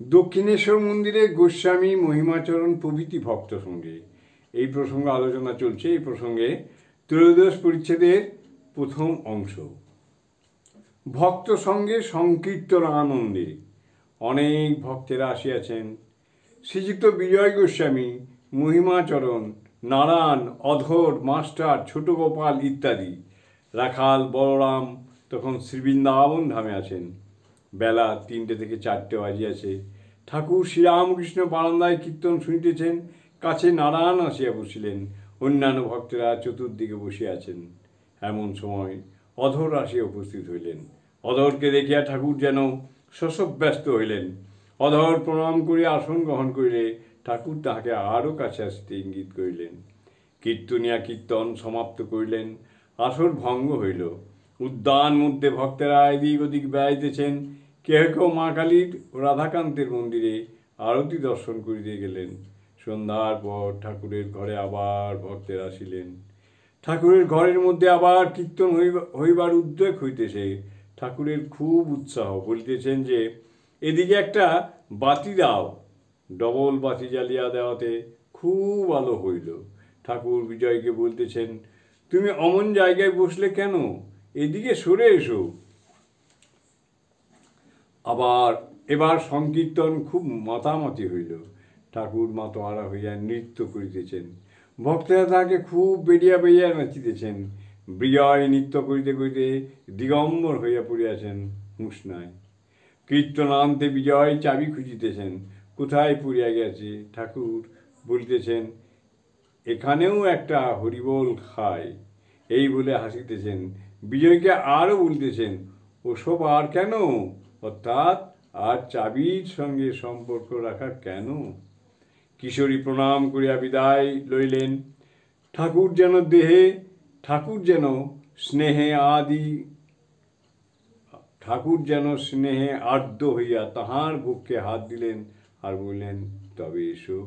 দক্ষিণেশ্বর মন্দিরে গোস্বামী মহিমাচরণ প্রভৃতি ভক্ত সঙ্গে এই প্রসঙ্গে আলোচনা চলছে। এই প্রসঙ্গে ত্রয়োদশ পরিচ্ছেদের প্রথম অংশ। ভক্ত সঙ্গে সংকীর্তন আনন্দে অনেক ভক্তেরা আসিয়াছেন। শ্রীযুক্ত বিজয় গোস্বামী, মহিমাচরণ, নারায়ণ, অধর, মাস্টার, ছোট গোপাল ইত্যাদি রাখাল বলরাম তখন শ্রীবৃন্দাবন ধামে আছেন। বেলা 3টে থেকে 4টে বাজিয়াছে। ঠাকুর শ্রীরামকৃষ্ণ বারান্দায় কীর্তন শুনিতেছেন। কাছে নারায়ণ আসিয়া বসিলেন। অন্যান্য ভক্তেরা চতুর্দিকে বসিয়াছেন। এমন সময় অধর আসিয়া উপস্থিত হইলেন। অধরকে দেখিয়া ঠাকুর যেন শশব্যস্ত হইলেন। অধর প্রণাম করিয়া আসন গ্রহণ করিলে ঠাকুর তাহাকে আরও কাছে আসিতে ইঙ্গিত করিলেন। কীর্তনিয়া কীর্তন সমাপ্ত করিলেন। আসর ভঙ্গ হইল। উদ্যান মধ্যে ভক্তেরা এদিক ওদিক বেড়াইতেছেন। কেহ কেউ মা কালীর ও রাধাকান্তের মন্দিরে আরতি দর্শন করিতে গেলেন। সন্ধ্যার পর ঠাকুরের ঘরে আবার ভক্তেরা আসিলেন। ঠাকুরের ঘরের মধ্যে আবার কীর্তন হইবার উদ্যোগ হইতেছে। ঠাকুরের খুব উৎসাহ, বলিতেছেন যে এদিকে একটা বাতি দাও। ডবল বাতি জ্বালিয়া দেওয়াতে খুব আলো হইল। ঠাকুর বিজয়কে বলতেছেন, তুমি অমন জায়গায় বসলে কেন? এদিকে সরে এসো। এবার সংকীর্তন খুব মাতামাতি হইল। ঠাকুর মাতোয়ারা হইয়া নৃত্য করিতেছেন। ভক্তেরা তাহাকে খুব বেড়িয়া বেড়িয়া নাচিতেছেন। বিজয় নৃত্য করিতে করিতে দিগম্বর হইয়া পড়িয়াছেন হুঁশনায়। কীর্তনান্তে বিজয় চাবি খুঁজিতেছেন, কোথায় পড়িয়া গেছে। ঠাকুর বলিতেছেন, এখানেও একটা হরিবোল খায়। এই বলে হাসিতেছেন। বিজয়কে আরও বলিতেছেন, ওসব আর কেন? অর্থাৎ আর চাবির সঙ্গে সম্পর্ক রাখা কেন? কিশোরী প্রণাম করিয়া বিদায় লইলেন। ঠাকুর যেন স্নেহে আর্দ্র হইয়া তাহার বুকে হাত দিলেন আর বললেন, তবে এসো।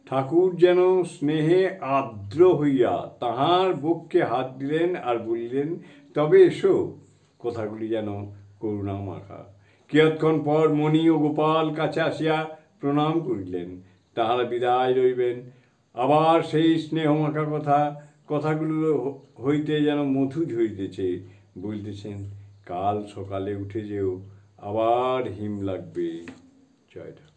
ঠাকুর যেন স্নেহে আর্দ্র হইয়া তাহার বুকে হাত দিলেন আর বলিলেন, তবে এসো। কথাগুলি যেন করুণা মাখা। কিয়ৎক্ষণ পর মণি ও গোপাল কাছে আসিয়া প্রণাম করিলেন। তাহারা বিদায় লইবেন। আবার সেই স্নেহমাখা কথাগুলো হইতে যেন মধু ঝরিতেছে। বলিতেছেন, কাল সকালে উঠে যেও, আবার হিম লাগবে। জয় ঠাকুর।